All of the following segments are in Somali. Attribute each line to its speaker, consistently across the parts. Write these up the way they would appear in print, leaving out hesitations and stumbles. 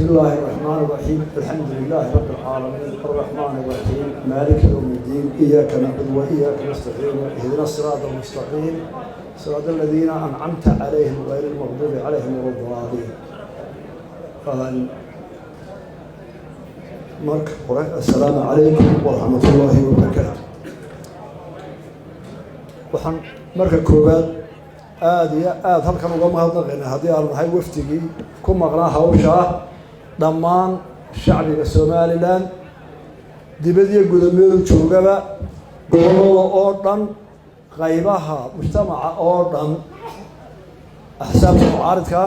Speaker 1: بسم الله الرحمن الرحيم الحمد لله رب العالمين الرحمن الرحيم مالك يوم الدين إياك نعبد وإياك نستعين اهدنا الصراط المستقيم صراط الذين أنعمت عليهم غير المغضوب عليهم ولا الضالين. السلام عليكم ورحمة الله وبركاته. waxaan marka koobaad aad iyo aad halkan uga mahadnaqaynaa haddii aan nahay wafdigii ku maqnaa hawsha dhammaan shacbiga Somaliland dibadda gudameedu joogaba gobolada oo dhan qaybaha mujtamaca oo dhan axsaabta mucaaradka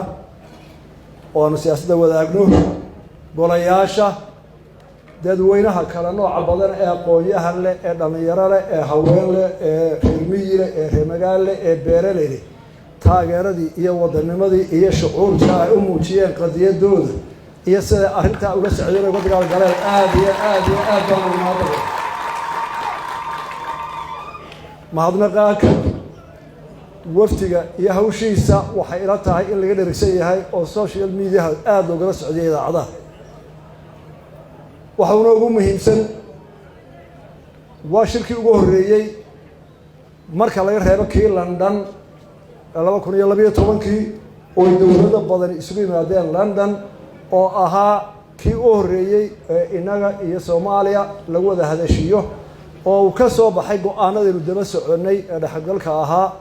Speaker 1: oo siyaasadda wadaagno golayaasha dadweynaha kala nooca badan ee aqoonyahan leh ee dhalinyaro leh ee haween leh ee reermiyi leh ee reer magaalo leh ee beeraley leh taageeradii iyo wadanimadii iyo shucuurta ay u muujiyeen qadiyadooda iyo sida arrinta uga socdeen uga dagaalgaleen aad baan ugu mahadnaqaaka waftiga iyo hawshiisa waxay ila tahay in laga dherigsan yahay oo social media aad looga socday idaacadaha waxaana ugu muhiimsan waa shirkii ugu horeeyay marka laga reebo kii London 2012 oo dawladda badan isugu yimaadeen London oo ahaa kii ugu horeeyay inaga iyo Soomaaliya lagu wada hadashiyo oo uu ka soo baxay go'aanadii daba soconay ee dhaxgalka ahaa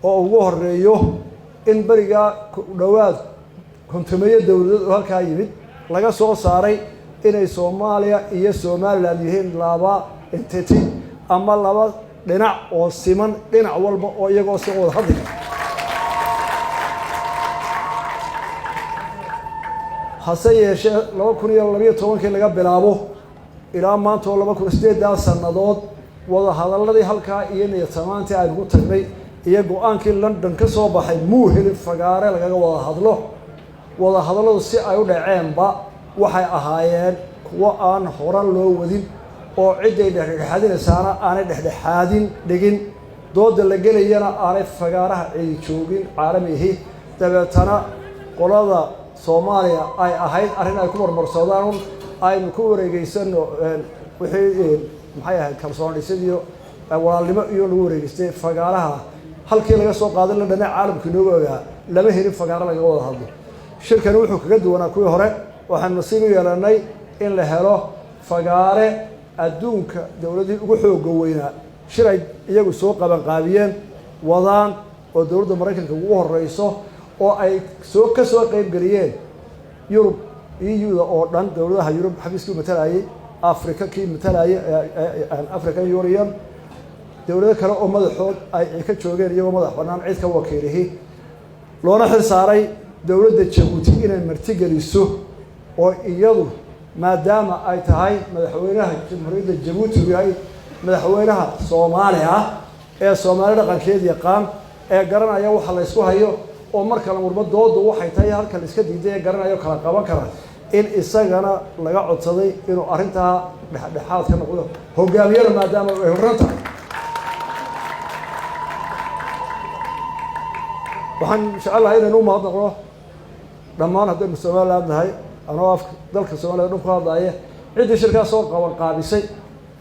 Speaker 1: oo ugu horeeyo in bariga dhawaad kontumeeyo dawladda halka yimid laga soo saaray inay Soomaaliya iyo Somaliland yihiin laba entity ama laba dhinac oo siman dhinac walba oo iyagoo si wada hadlay hase yeeshee 2012 laga bilaabo ilaa maanta 2008 sanadood wada hadaladii halka iyo niyadamaantii ay ugu tagnay iyo go'aankii London ka soo baxay muu helin fagaare laga wada hadaladu si ay u dhaceenba waxay ahaayeen kuwa aan horan loo wadin oo ciday dhexdhexaadinaysaana aanay dhexdhexaadin dhigin dooda la gelayana aanay fagaaraha cidi joogin caalamihi dabeetana qolada Soomaaliya ay ahayd arrin ay ku marmarsadaan ay ku wareegaysano wixii maxay ahayd kalsoonidiyo walaalnimo iyo lagu wareegaystay fagaaraha halkii laga soo qaaday la dhanac caalamka nooga lama helin fagaara laga wada hadlo shirkan wuxuu kaga duwanaa kuwii hore waxaan nasiib u yeelanay in la helo fagaare adduunka dawladii ugu xoog weynaa shiray iyagu soo qaban qaabiyeen wadaan oo dawladda Mareykanka ugu horeyso oo ay ka soo qayb galiyeen Yurub EU oo dhan dawladaha Yurub xafiiska matalayay Afrika kii matalayay African Union dawlado kale oo madaxood ay ka joogeen iyagoo madax banaan cid ka wakiilihii loona xil saaray dawladda Djibouti inay marti geliso oo iyadu maadaama ay tahay madaxweynaha jamhuuriyadda Djibouti yahay madaxweynaha Soomaaliya ee Soomaaliya dhaqankeed yaqaan ee garanaya waxa la isku hayo oo marka la murmadoodu waxay tahay halka la iska diiday garanayo kala qaban kara in isagana laga codsaday inuu arinta dhexdhexaad ka noqdo hogaamiyada maadaama ay horanta waxaan inshallah inuu mahadnaqo dhammaan haddii Soomaaliland nahay anoo dalka Soomaaliya dhulka hadaya cid shirka soo qaban qaabisay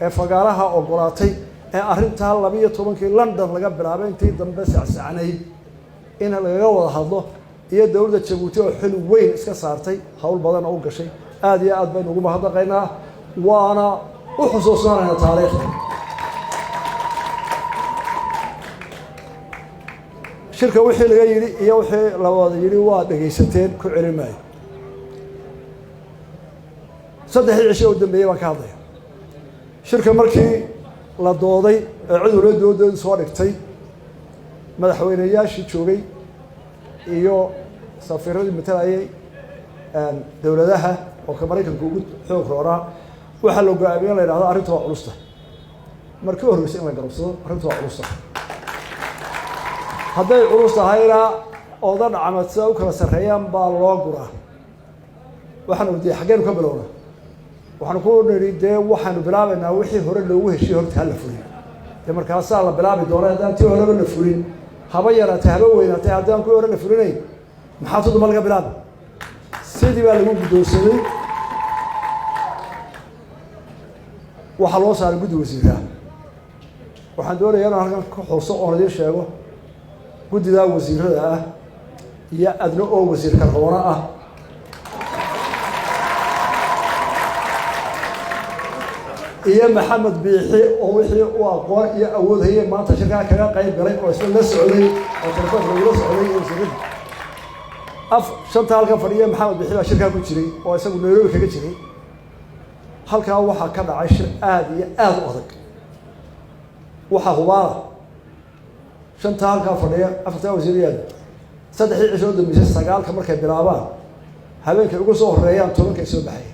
Speaker 1: ee fagaaraha ogolaatay ee arinta 12 London laga bilaabay intii dambe sacsanay in laga wada hadlo iyo dawladda Djibouti oo xil weyn iska saartay hawl badan oo gashay aad iyo aad baan ugu mahadnaqaynaa waana u xusuusnaanaa taariikhda shirka wixii laga yiri iyo wixii la wada yiri waa dhageysateen ku celimay saddexdii cisho oo dambeeyay baan ka hadlay shirka markii la dooday cudurada dawladda soo dhigtay madaxweynayaashii joogay iyo safiiradii matalayay dawladaha oo ka Mareykanka ugu xoog roora waxa loo go'aamiyay la yiraahdo arrinta waa culusta markii horreysay in la garabsado arrinta waa culusta hadday culus tahayna oo dad camadsa u kala sareeyaan baa loo guraa waxaan u diiday xageen ka bilowna waxaan ku niriday waxaan bilaabaynaa wixii hore loogu heshiiyay horta hal fulin markaas la bilaabi doonaa hadaan tii hore la fulin haba yaraatay haba weynaatay hadaan ku hore la fulinay maxaa tuduma laga bilaabo sidii baa lagu guddoonsaday waxaa loo saaray guddi wasiirka waxaan doonayaa inaan halkan ku xuso oon idiin sheego guddidaa wasiirada ah iyo adna oo wasiirka roona ah iyo maxamed biixi oo wixii uu aqoon iyo awood hayay maanta shirkaa kaga qayb galay oo isla la socday oo telefoonka lagula socday iyo wasiirada shanta halkan fadhiya maxamed biixi baa shirkaa ku jiray oo isagu Nairobi kaga jiray halkaa waxaa ka dhacay shir aad iyo aad u adag waxaa hubaala shanta halkaa fadhiya afartaa wasiiriyad saddexdii cisho dambeysay sagaalka markay bilaabaan habeenkay ugu soo horeeyaan tobankay soo baxay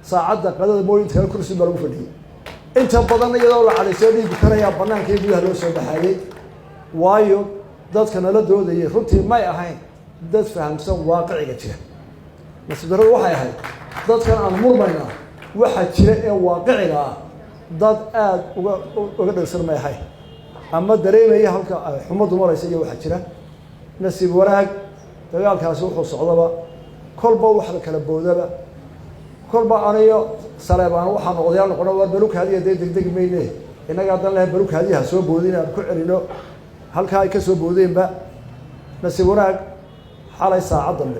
Speaker 1: saacadda qadada mooyinta kale kursi baa lagu fadhiyay inta badan iyadoo la cadaysay dhiibi karayaa bannaanka iyo gudaha loo soo baxayay waayo dadka nala doodayay runtii may ahayn dad fahamsan waaqiciga jira nasidaradu waxay ahayd dadkan aan murmayna waxa jira ee waaqiciga ah dad aad uga dhagsan may ahayn ama dareemaya halka xumaddu maraysa iyo waxa jira nasiib wanaag dagaalkaasi wuxuu socdaba kolba wax la kala boodaba kolba aniyo saleebaan waxaan odayaal noqon war baruuk hadiya degdeg meeyne inaga dan leh baruuk hadiya soo boodin aan ku celino halka ay ka soo boodeenba nasiib wanaag xalay saacad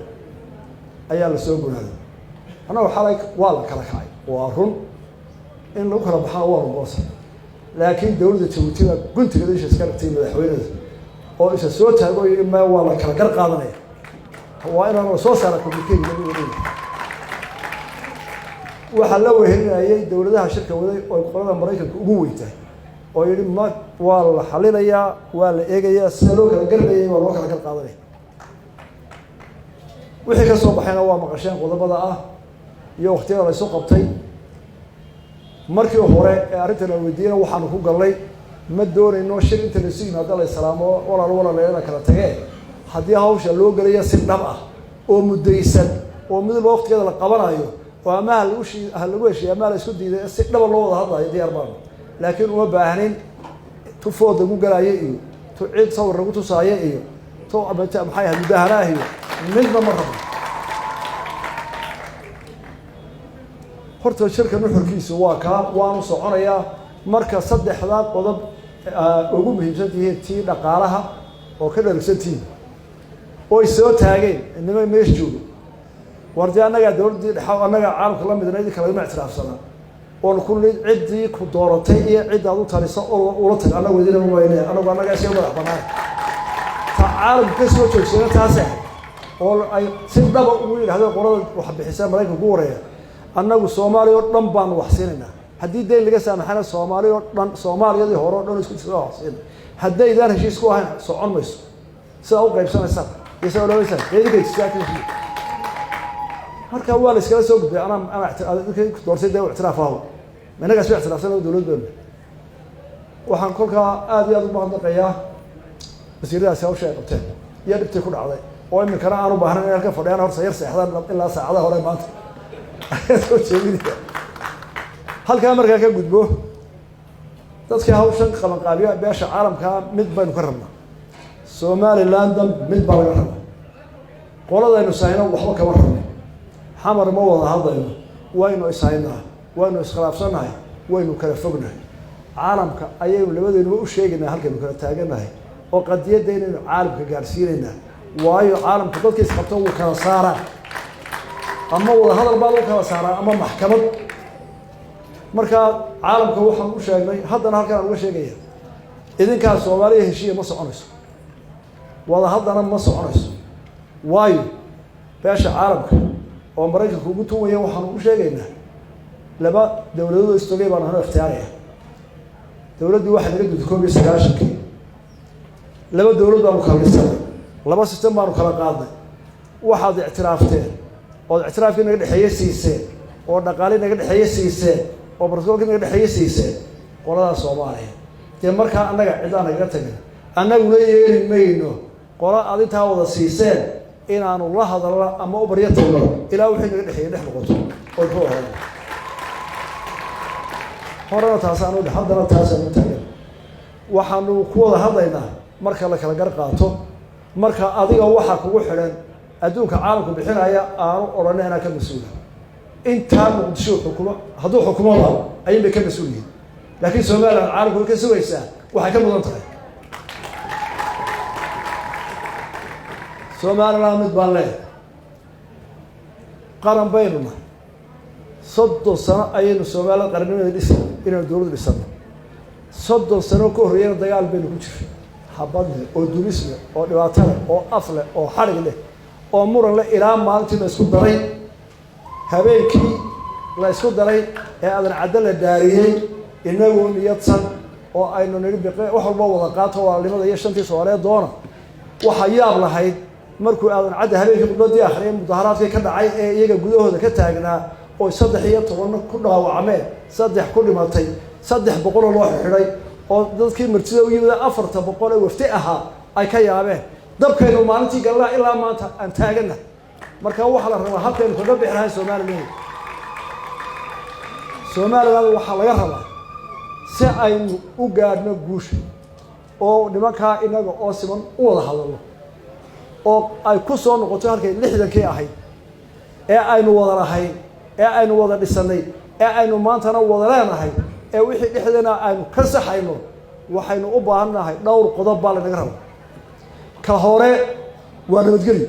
Speaker 1: ayaa la soo boodaaday anagu xalay waa la kala kacay waa run in lagu kala baxaa waa rumoos laakiin dawladda Djibouti guntiga isha iska dhigtay madaxweynaha oo isa soo taago in ma waa la kala gar qaadanaya waa inaan soo saara communication waxa la wehelinayay dawladaha shirka waday oo qolada Mareykanka ugu weyntahay oo yiri ma waa la xalinayaa waa la eegayaa sida loo kala garnayay waa loo kala gar qaadanaya wixii ka soo baxayna waa maqasheen qodobada ah iyo waqtiga la soo qabtay markii hore ee arrintan la weydiiyay waxaan ku galnay ma doonayno shir inta la sii yimaado la salaamo walaal kala tagay haddii hawsha loo galayo si dhab ah oo mudaysan oo mid waqtigeeda la qabanayo oo ama lagu heshiiyo ama la isku diiday si dhab loo wada hadlayo diyaar baan laakiin uma baahnin tufooda ugu galaya iyo tu cid sawir lagu tusaayo iyo to abata maxay ahayd mudaharaah midna ma rabo horta shirka nuxurkiisu waa ka waanu soconayaa marka saddexda qodob ugu muhiimsan yihiin tii dhaqaalaha oo ka dhalsantiin oo soo taageen inama meesh joogo wardi anaga dawladda dhaxaw anaga caalamka la midnaa idin kala ma ictiraafsana oo kulli cidii ku dooratay iyo cid aad u taliso oo la tag anaga wadina wayne anaga isoo madax banaan ta caalamka soo joogsan taas oo ay si dhab ugu yiraahdo qorada wax bixisa Mareykanka ugu wareeya annagu Soomaaliya oo dhan baan wax siinayna haddii deyn laga saamaxana Soomaaliya oo dhan Soomaaliyadii hore oo dhan isku soo waxsin haddii idaan heshiis ku ahayn socon mayso sida u qaybsanaysa isoo looysan qeydinka saakin marka waa la iskala soo gudbay ana doorsay dawlad ictiraafaha inaga soo ictiraafsan dawladda waxaan kolka aad iyo aad u mahadnaqayaa wasiiradaas hawsha ay qabteen iyo dhibtay ku dhacday oo imikana aanu baahnayn in halka fadhiyaan hor sayr seexdaan ilaa saacadaha hore maanta soo jeedinaya halkaa markaa ka gudbo dadka hawshan qaban qaabiya beesha caalamka mid baynu ka rabnaa Somaliland mid baa laga rabaa qoladaynu saayno waxba kama rabno xamar ma wada hadlayno waynu isaynaa waynu iskhilaafsanahay waynu kala fognahay caalamka ayaynu labadeenu u sheegaynaa halkaynu kala taaganahay oo qadiyadaynu caalamka gaarsiinaynaa waayo caalamka dadka isqabto uu kala saaraa ama wada hadal baa uu kala saaraa ama maxkamad marka caalamka waxaan u sheegnay haddana halkan aan uga sheegaya idinkaa Soomaaliya heshiiye ma soconayso wada haddana ma soconayso waayo beesha caalamka oo Mareykanka ugu tuwaya waxaan u sheegaynaa laba dawladood istogay baan hore ikhtiyaaraya dawladdu waxa laga dudko 19 laba dawlad baan kala dhisay laba system baan kala qaaday waxaad ictiraafteen oo ictiraafkii naga dhaxeeyay siiseen oo dhaqaale naga dhaxeeyay siiseen oo barsoolkii naga dhaxeeyay siiseen qolada Soomaaliya ee marka anaga cidaan naga tagay anaguna yeeri mayno qola adintaa wada siiseen inaanu la hadalno ama u baryatayno ilaa wixii naga dhaxeeyay dhex noqoto oo ku horay horana taasaan u haddana taasaan u taagan waxaanu ku wada hadlaynaa marka la kala gar qaato marka adiga waxa kugu xiran adduunka caalamku bixinaya aanu odhanayna ka mas-uula intaa muqdisho xukumo hadduu xukumoba ayay bay ka mas-uul yihiin laakiin somaliland caalamku ka sugaysaa waxay ka mudan tahay somaliland mid baan leeyahay qaran baynuna 30 sano ayaynu somaliland qarannimada dhisay inaynu dowlad dhisano 30 sano ka horreeyana dagaal baynu ku jiray habad leh oo dumis leh oo dhibaato leh oo af leh oo xarig leh oo muran leh ilaa maalintii la isku daray habeenkii la isku daray ee aadan cadda la daariyey inagoo niyadsan oo aynu nidhi biqe wax walba wada qaato walaalnimada iyo shantii Soomaaliyeed doona waxa yaab lahayd markuu aadan cadda habeenkii khudbadii akhriyay mudaharaadkii ka dhacay ee iyaga gudahooda ka taagnaa oo 13 ku dhaawacmeen 3 ku dhimatay 300 loo xidhay oo dadkii martida u yimid 400 wafti ahaa ay ka yaabeen dabkaynu maalintii galnaa ilaa maanta aan taagana marka waxa la rabaa halkaynu kaga bixinahay Soomaaliland waxa laga rabaa si aynu u gaadhno guusha oo nimanka inaga oo siman u wada hadalno oo ay ku soo noqoto halkay 60kii ahayd ee aynu wada lahayn ee aynu wada dhisanay ee aynu maantana wada leenahay ee wixii dhexdeena aynu ka saxayno waxaynu u baahanahay dhowr qodob baa laga rabaa ka hore waa nabadgelyo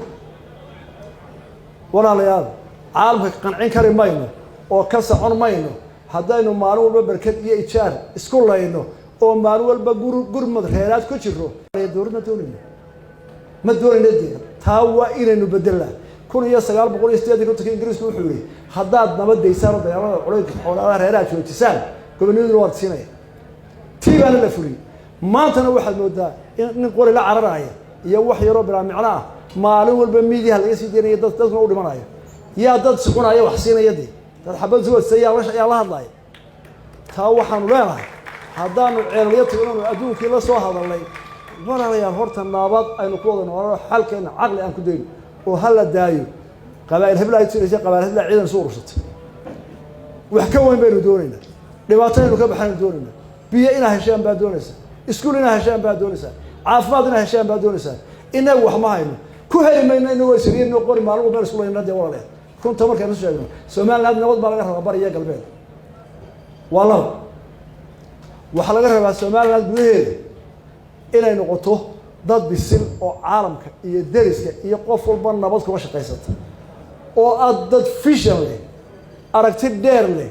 Speaker 1: walaalayaal caalamka qancin kari mayno oo ka socon mayno haddaynu maalin walba barkad iyo ijaar isku layno oo maalin walba gurmad reeraad ku jiro dowladna ma doonayno taa waa inaynu bedelnaa 1980 ingiriisku wuxuu yiri haddaad nabadaysaan dagaalada culays xoolaha reeraad joojisaan gobonimadu waa siinaya tiibana la furi maantana waxaad moodaa in qori la cararaya iyo wax yaro bilaa micno ah maalin walba miidiyaha laga sii deynaya dadku u dhimanayo yaa dad suqunaya wax siinaya dad xabad soo sayay la hadlay taa waxaanu leenahay haddaanu ceeliyad inuu adduunkii la soo hadalnay walaalayaal horta naabad aynu ku wada noolaa xalkeena caqli aan ku deeyno oo hal la daayo qabaa'il hebla ay tiraysa qabaa'il hebla ciidan soo urursatay wax ka weyn baynu doonaynaa dhibaataynu ka baxaynu doonaynaa biyo ina heshaan baa doonaysa iskuul ina heshaan baa doonaysa caafimaad ina heshaan baa doonaysa inagu wax ma hayno ku helimayna inagoo sariirno qori maalin walba isku leeyahay walaalayaal runta markaynu sheegno Soomaaliland nabad baa laga rabaa bariya galbeed walaal waxa laga rabaa Soomaaliland gudaheeda inay noqoto dad bisil oo caalamka iyo deriska iyo qof walba nabad kuma shaqaysata oo aad dad vision leh aragti dheer leh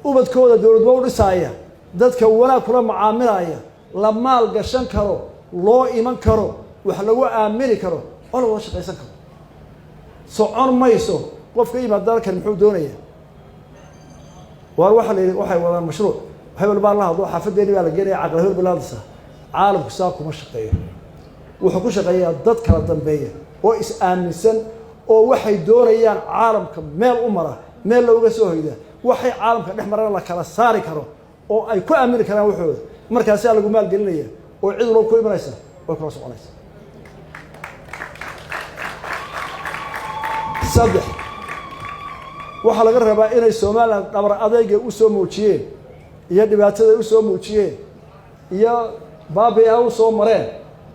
Speaker 1: ubadkooda dawladba u dhisaya dadka wanaag kula macaamilaya la maal gashan karo loo iman karo wax lagu aamini karo oo lagu shaqaysan karo socon mayso qofka yimaada dalkan muxuu doonayaa waxa waxay wadaan mashruuc waxay baa la hadlo xafadeeni baa la geenay aqal hor bilaadisa caalamku saa kuma shaqeeyo wuxuu ku shaqeeyaa dad kala dambeeya oo is aaminsan oo waxay doonayaan caalamka meel u mara meel looga soo hoyda waxay caalamka dhex marana la kala saari karo oo ay ku aamini karaan waxooda markaas lagu maal gelinaya oo cid walba ku imanaysa oo kala soconaysa saddex waxa laga rabaa inay Soomaaliland dhabar adayga u soo muujiyeen iyo dhibaatada u soo muujiyeen iyo baabiya u soo mareen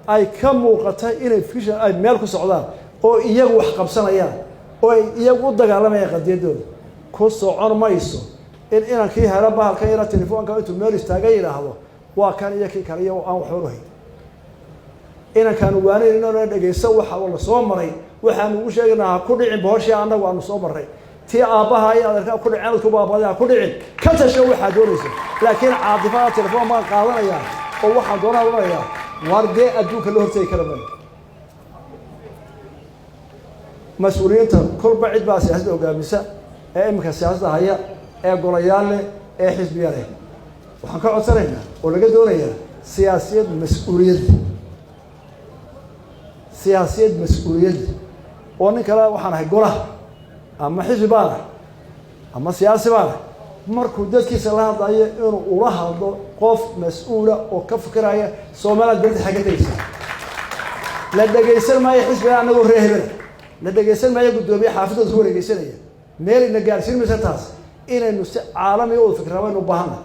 Speaker 1: ay ka muuqatay inay fiisha ay meel ku socdaan oo iyagu wax qabsanayaan oo iyagu u dagaalamayaan qadiyadooda ku socon mayso inankii hela bahalka yara telefoonka intuu meel istaagay yiraahdo waa kan iyo kii kale iyo aan wax warahay inankan waanay inoo dhageysan waxa la soo maray waxaan ugu sheegnaa ku dhicin booshii anagu aanu soo maray tii aabaha ay adeerka ku dhicin ku baabada ku dhicin ka tasho waxa doonaysa laakiin caadifada telefoon ma qaadanaya oo waxa doonaya warde adduunka loo hortay kala baan mas'uuliyadda kolba cid baa siyaasadda hogaamisa ee imka siyaasadda haya ee golayaal ee xisbiya leh waxaan ka codsanaynaa oo laga doonayaa siyaasiyad mas'uuliyad oo nin kale waxaan ahay golaha ama xisbi baa ama siyaasi baa markuu dadkiisa la hadlayo inuu ula hadlo qof mas'uula oo ka fikiraya Soomaaliland dad xagadaysa la dhageysan maayo xisbiga anagu reehbada la dhageysan maayo gudoomiye xaafadda ku wareegaysanaya meel ina gaarsiin maysa taas inaynu si caalami oo fikrado u baahan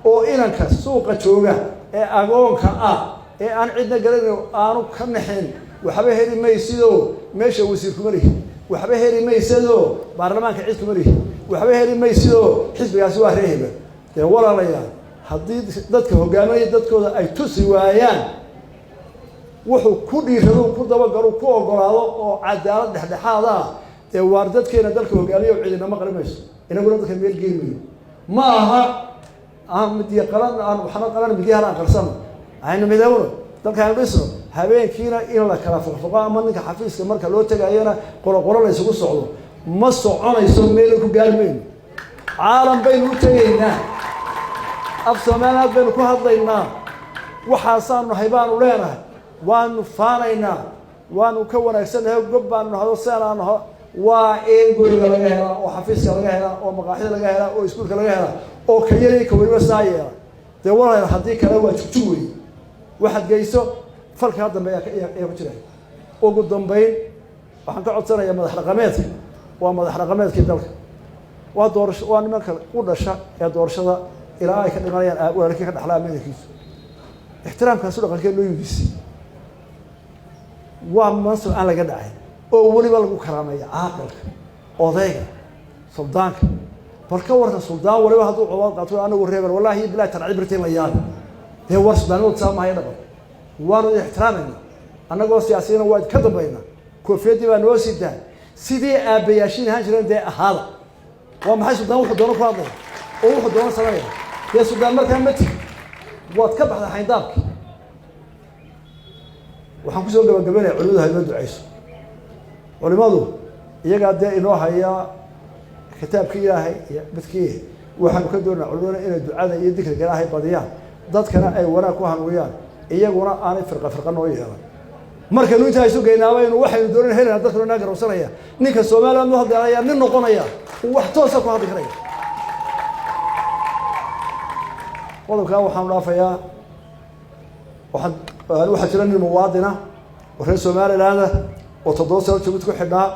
Speaker 1: oo inanka suuqa jooga ee agoonka ah ee aan cidna galin aanu ka naxin waxba heli maysidoo meesha wasiir kuma lihi waxba heli maysidoo baarlamaanka cid kuma lihi waxba heli maysidoo xisbigaasi waa reeheba dee walaalayaal haddii dadka hogaaminaya dadkooda ay tusi waayaan wuxuu ku dhiirado ku dabagalo ku ogolaado oo cadaalad dhexdhexaad ah ee waar dadkeena dalka hogaamiyo cidina ma qalimayso inaguna dadka meel geeymayo ma aha aan midiya qalan aan waxna qalan midiyaha aan qarsan aynu midowno dalkaan dhisno habeenkiina in la kala foqfoqo ama ninka xafiiska marka loo tagayana qoro la isugu socdo ma soconayso meel ku gaarmayno caalam baynu u tagaynaa af Soomaaliya baynu ku hadlaynaa waxaasaanu haybaanu leenahay waanu faanaynaa waanu ka wanaagsanahay gob baanu nahdo saanaano waa in guriga laga helaa oo xafiiska laga helaa oo maqaaxida laga helaa oo iskuulka laga helaa oo kayay ka wariba saayay de walaal hadii kale waa jugjuway waxaad geyso falka dambe ee ku jira ugu dambeyn waxaan ka codsanayaa madax dhaqameedka waa madax dhaqameedkii dalka waa doorasho waa nimanka u dhasha ee doorashada ilaa ay ka dhimanayaan walaalkii ka dhaxlaa meelkiisa ixtiraamkaas dhaqankeena loo yidhi waa mas'uul aan laga dhacay oo waliba lagu karaameeyo caaqilka odayga suldaanka balka warta suldaan waliba haduu codad qaato anagu reebar wallahi bilaa tarcib birteen la yaab ee war suldaan saamahay dhaqan waanu ixtiraamina anagoo siyaasiyiin waa ka dambayna koofiyadii baa noo sidaa sidii aabayaashin ahaan jireen de ahaada waa maxay suldaan wuxuu doono ku hadlay oo wuxuu doono sameeyo ee suldaan markaa mati waad ka baxday xayndaabki waxaan ku soo gabagabeynaa culimadu hay'ad duceyso culimadu iyaga de inoo haya kitaabka Ilaahay iyo midkii waxaan ka doonaa culimada inay ducada iyo dhikriga Ilaahay badiyaan dadkana ay wanaag ku hanuuniyaan iyaguna aanay firqa noo yeelan marka inuu inta isu geynaaba inuu waxaynu doonaan helana dadkuna naga rawsanaya ninka Soomaaliya ma hadlaya nin noqonaya wax toos ah ku hadli karaya qodobka waxaan dhaafayaa waxaan jira nin muwaadina oo reer Soomaaliland oo 7 sano joogto ku xidhnaa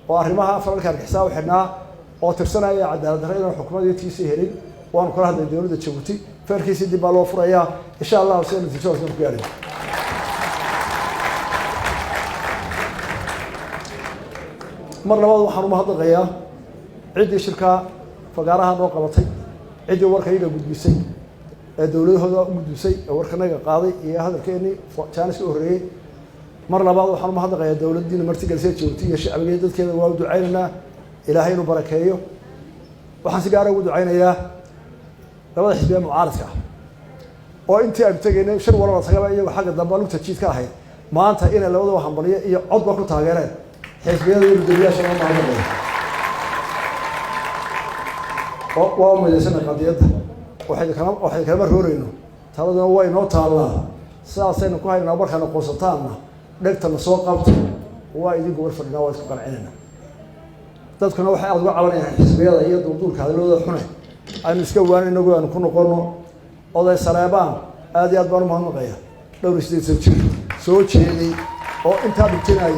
Speaker 1: oo arrimaha faralka xisaab xidhnaa oo tirsanaya cadaalad darrada xukuumaddiisa helin waan kula hadlay dawladda Djibouti farkiisii dib loo furayaa insha Allah si aan tijaabo ku gaarin mar labaad waxaan u mahadnaqayaa cidii shirka fagaaraha noo qabatay cidii warkayga gudbisay ee dawladooda u gudbisay warkanaga qaaday iyo hadalkeeni jaanis u horeeyay mar labaad waxaan u mahadnaqayaa dawladdiina martigalsay Djibouti iyo shacbiga dadkeeda waa u ducaynaynaa ilaahay inuu barakeeyo waxaan si gaar ah ugu ducaynayaa labada xisbiya mucaaradka oo intii ay tagaynay shir walba tagaba iyagu xagga dambe lagu tajiid ka ahayd maanta inay labadaba hambaliyo iyo codba ku taageereen xisbiyada iyo guddiyaasha ma maamulayaan oo waa majeesana qadiyada waxay kala roorayno taladana way noo taalaa saasaynu ku haynaa markaan qoosataana dhegtana soo qabto waa idinku war fadhina waa isku qancinayna dadkuna waxay aad uga cabanayaan xisbiyada iyo duulka hadalooda xune aynu iska waanayno aanu ku noqono oday Saleebaan aad iyo aad baan u mahadnaqayaa dhowr isdeed soo jeeday oo inta dhigtay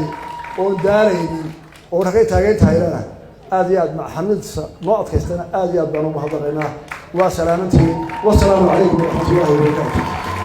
Speaker 1: oo daaraynin oo ragay taageer taayirana aad iyo aad maxamedsa loo adkaystana aad iyo aad baan u mahadnaqaynaa waa salaamantii wassalaamu calaykum wa rahmatullaahi wa barakaatuh